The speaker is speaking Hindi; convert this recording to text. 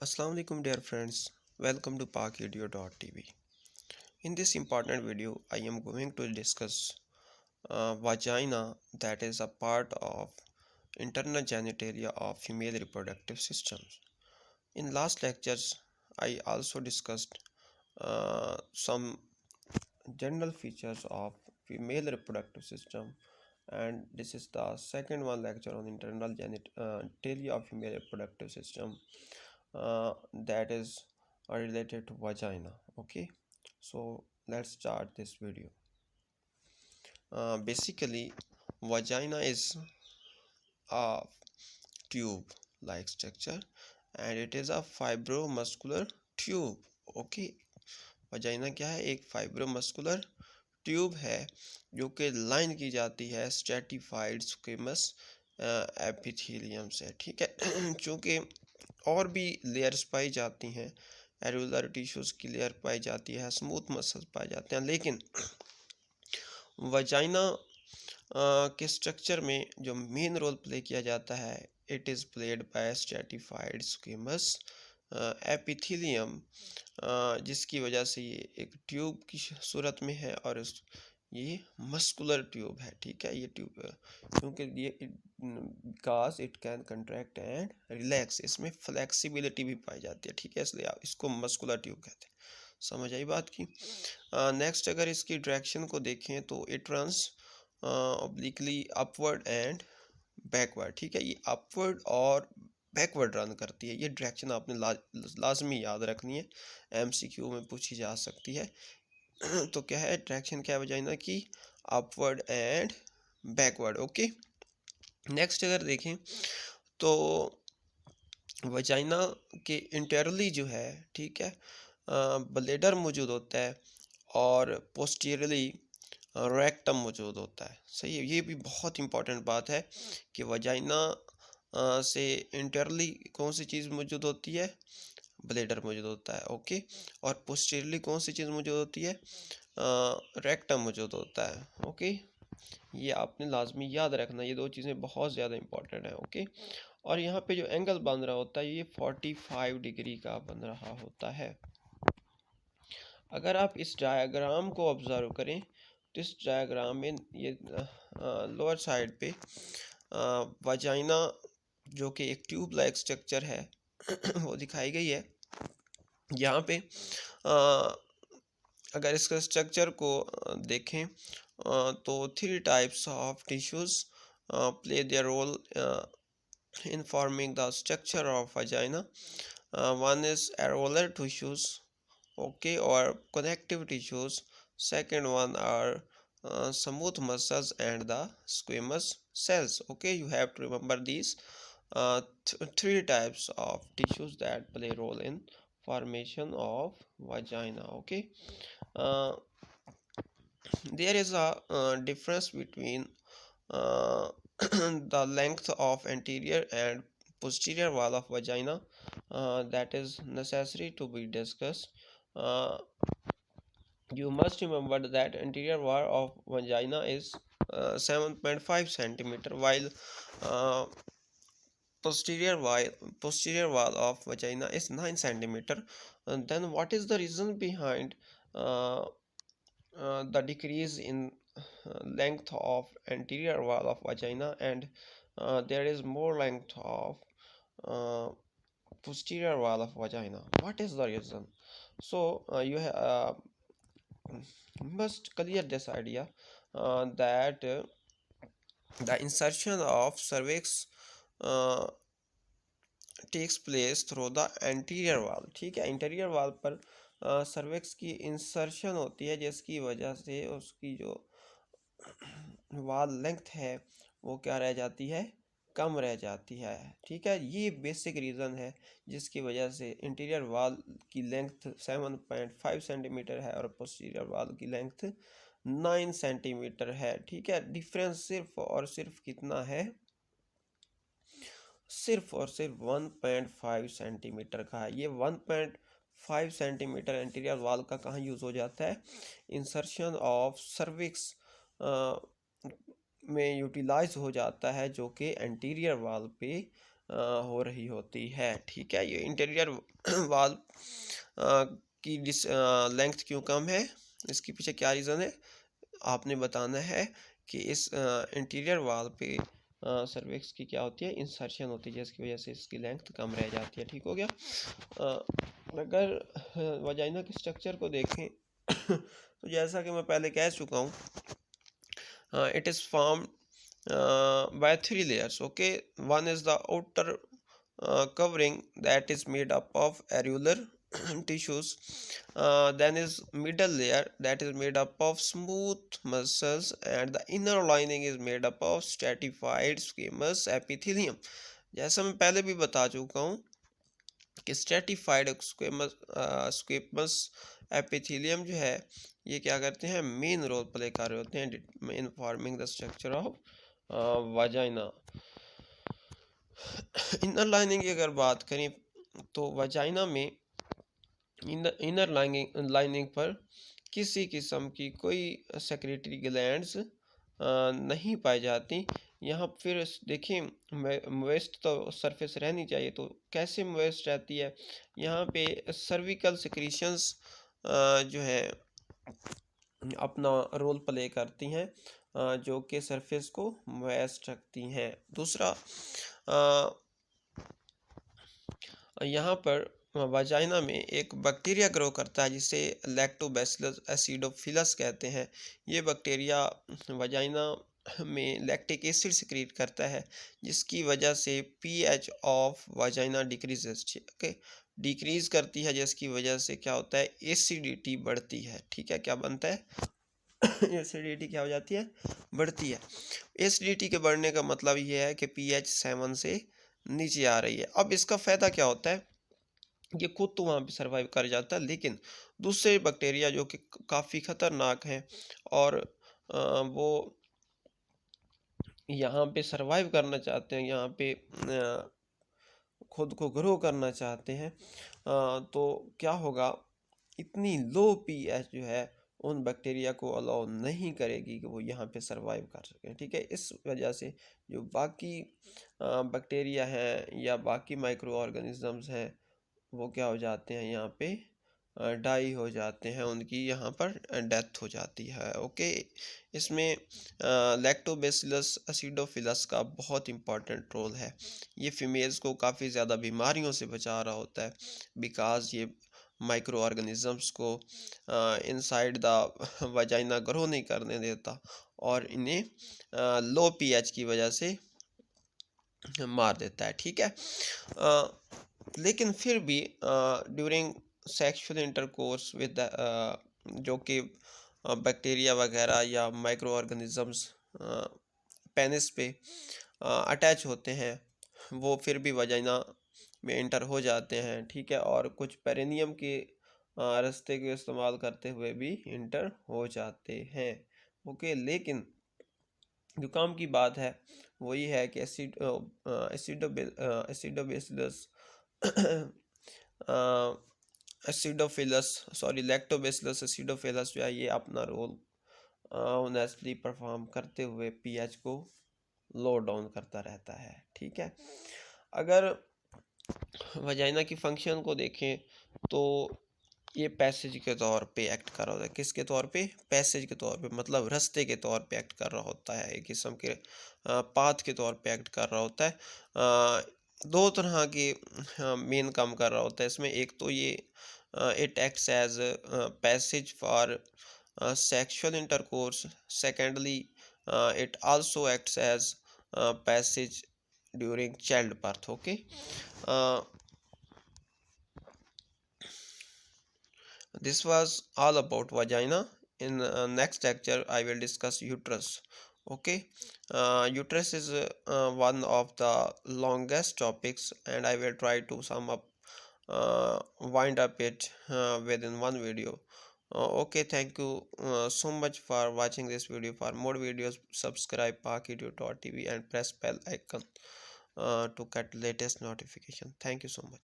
Assalamu alaikum dear friends, welcome to parkvideo.tv. In this important video, I am going to discuss vagina, that is a part of internal genitalia of female reproductive systems. In last lectures, I also discussed some general features of female reproductive system, and this is the second one lecture on internal genitalia of female reproductive system, that is related to vagina. Okay, so let's start this video. Basically, vagina is a tube like structure, and it is a fibromuscular tube. Okay, vagina क्या है? एक फाइब्रोमस्कुलर ट्यूब है जो कि लाइन की जाती है स्ट्रेटिफाइड स्क्विमस एपिथेलियम से। ठीक है चूँकि और भी लेयर्स पाई जाती हैं, एरुलर टिश्यूज़ की लेयर पाई जाती है, स्मूथ मसल्स पाए जाते हैं, लेकिन वजाइना के स्ट्रक्चर में जो मेन रोल प्ले किया जाता है, it is played by stratified squamous epithelium, जिसकी वजह से ये एक ट्यूब की सूरत में है और ये मस्कुलर ट्यूब है। ठीक है, ये ट्यूब क्योंकि ये because it can contract and relax, इसमें फ्लेक्सिबिलिटी भी पाई जाती है। ठीक है, इसलिए आप इसको मस्कुलर ट्यूब कहते हैं। समझ आई बात की। नेक्स्ट अगर इसकी डायरेक्शन को देखें तो it runs obliquely upward and backward. ठीक है, ये अपवर्ड और बैकवर्ड रन करती है। ये डायरेक्शन आपने लाजमी याद रखनी है, एमसीक्यू में पूछी जा सकती है। तो क्या है डायरेक्शन, क्या है वजाइना की? Upward and backward. Okay, next अगर देखें तो वजाइना के इंटरली जो है, ठीक है, ब्लेडर मौजूद होता है और पोस्टीरियरली रेक्टम मौजूद होता है। सही है, ये भी बहुत इंपॉर्टेंट बात है कि वजाइना से इंटरली कौन सी चीज़ मौजूद होती है? ब्लेडर मौजूद होता है। ओके, और पोस्टीरियरली कौन सी चीज़ मौजूद होती है? रेक्टम मौजूद होता है। ओके, ये आपने लाजमी याद रखना, ये दो चीज़ें बहुत ज़्यादा इंपॉर्टेंट है। ओके, और यहाँ पे जो एंगल बन रहा होता है ये 45 डिग्री का बन रहा होता है। अगर आप इस डायग्राम को ऑब्जर्व करें तो इस डायग्राम में ये लोअर साइड पे वजाइना जो कि एक ट्यूब लाइक स्ट्रक्चर है वो दिखाई गई है। यहाँ पे अगर इसका स्ट्रक्चर को देखें तो 3 types of tissues play their role in forming the structure of vagina. One is areolar tissues, okay, or connective tissues. Second one are smooth muscles and the squamous cells. Okay, you have to remember these three types of tissues that play role in formation of vagina. Okay, uh, there is a difference between uh, the length of anterior and posterior wall of vagina that is necessary to be discussed. Uh, you must remember that anterior wall of vagina is 7.5 centimeter, while uh, posterior wall of vagina is 9 centimeter. And then what is the reason behind uh, the decrease in length of anterior wall of vagina, and there is more length of uh, posterior wall of vagina? What is the reason? So you must clear this idea that the insertion of cervix uh, takes place through the anterior wall। ठीक है, इंटीरियर वॉल पर सर्विक्स की इंसर्शन होती है, जिसकी वजह से उसकी जो वॉल लेंथ है वो क्या रह जाती है? कम रह जाती है। ठीक है, ये बेसिक रीज़न है जिसकी वजह से इंटीरियर वॉल की लेंथ 7.5 सेंटीमीटर है और पोस्टीरियर वॉल की लेंथ 9 सेंटीमीटर है। ठीक है, डिफरेंस सिर्फ और सिर्फ कितना है? सिर्फ और सिर्फ 1.5 सेंटीमीटर का है। ये 1.5 सेंटीमीटर एंटीरियर वॉल का कहाँ यूज़ हो जाता है? इंसर्शन ऑफ सर्विक्स में यूटिलाइज हो जाता है, जो कि एंटीरियर वॉल पे हो रही होती है। ठीक है, ये इंटीरियर वाल की लेंथ क्यों कम है, इसके पीछे क्या रीज़न है, आपने बताना है कि इस इंटीरियर वॉल पे सर्विक्स की क्या होती है, इंसर्शन होती है, जिसकी वजह से इसकी लेंथ कम रह जाती है। ठीक हो गया। अगर वजाइना के स्ट्रक्चर को देखें तो जैसा कि मैं पहले कह चुका हूँ, it is formed by three layers. Okay, one is the outer covering that is made up of areolar tissues. Then is middle layer that is made up of smooth muscles, and the inner lining is made up of stratified squamous epithelium. जैसा मैं पहले भी बता चुका हूँ कि स्ट्रेटिफाइड स्क्वेमस एपिथेलियम जो है, ये क्या करते हैं, मेन रोल प्ले कर रहे होते हैं in forming the structure of vagina. Inner lining की अगर बात करें तो वाजाइना में इनर लाइनिंग पर किसी किस्म की कोई सेक्रेटरी ग्लैंड्स नहीं पाई जाती। यहाँ फिर देखें, मोइस्ट तो सरफेस रहनी चाहिए, तो कैसे मोइस्ट रहती है, यहाँ पे सर्विकल सिक्रीशंस जो है अपना रोल प्ले करती हैं, जो कि सरफेस को मोइस्ट रखती हैं। दूसरा, यहाँ पर वाजाइना में एक बैक्टीरिया ग्रो करता है जिसे लैक्टोबैसिलस एसिडोफिलस कहते हैं। ये बैक्टीरिया वाजाइना में लैक्टिक एसिड सिक्रीट करता है, जिसकी वजह से pH of vagina decreases, okay, decrease करती है, जिसकी वजह से क्या होता है, एसिडिटी बढ़ती है। ठीक है, क्या बनता है एसिडिटी क्या हो जाती है, बढ़ती है। एसिडिटी के बढ़ने का मतलब ये है कि पीएच 7 से नीचे आ रही है। अब इसका फ़ायदा क्या होता है, ये खुद तो वहाँ पे सर्वाइव कर जाता है, लेकिन दूसरे बैक्टीरिया जो कि काफ़ी ख़तरनाक हैं और वो यहाँ पे सर्वाइव करना चाहते हैं, यहाँ पे खुद को ग्रो करना चाहते हैं, तो क्या होगा, इतनी लो पीएच जो है उन बैक्टीरिया को अलाउ नहीं करेगी कि वो यहाँ पे सर्वाइव कर सकें। ठीक है, इस वजह से जो बाकी बैक्टीरिया हैं या बाकी माइक्रो ऑर्गेनिजम्स हैं, वो क्या हो जाते हैं, यहाँ पे डाई हो जाते हैं, उनकी यहाँ पर डेथ हो जाती है। ओके, इसमें लैक्टोबैसिलस एसिडोफिलस का बहुत इम्पॉर्टेंट रोल है। ये फीमेल्स को काफ़ी ज़्यादा बीमारियों से बचा रहा होता है, बिकॉज़ ये माइक्रो ऑर्गेनिजम्स को इनसाइड द वजाइना ग्रो नहीं करने देता और इन्हें लो पीएच की वजह से मार देता है। ठीक है, लेकिन फिर भी ड्यूरिंग सेक्सुअल इंटरकोर्स विद जो कि बैक्टीरिया वगैरह या माइक्रो ऑर्गेनिजम्स पेनिस पे अटैच होते हैं, वो फिर भी वजाइना में इंटर हो जाते हैं। ठीक है, और कुछ पेरिनियम के रास्ते के इस्तेमाल करते हुए भी इंटर हो जाते हैं। ओके, लेकिन जो काम की बात है वो ये है कि एसिडोबैसिलस एसिडोफिलस सॉरी लैक्टोबैसिलस एसिडोफिलस जो है, ये अपना रोल ऑनेस्टली परफॉर्म करते हुए पीएच को लो डाउन करता रहता है। ठीक है, अगर वजाइना की फंक्शन को देखें तो ये पैसेज के तौर पे एक्ट कर रहा होता है। किसके तौर पे, पैसेज के तौर पे, मतलब रास्ते के तौर पे एक्ट कर रहा होता है, एक किस्म के पाथ के तौर पे एक्ट कर रहा होता है। दो तरह के मेन काम कर रहा होता है इसमें। एक तो ये it acts as passage for sexual intercourse. Secondly it also acts as passage during childbirth. Okay, this was all about vagina. In next lecture I will discuss uterus. Okay, uterus is one of the longest topics and I will try to sum up, wind up it within one video. Okay, thank you so much for watching this video. For more videos, subscribe ParkEdu.tv and press bell icon to get latest notification. Thank you so much.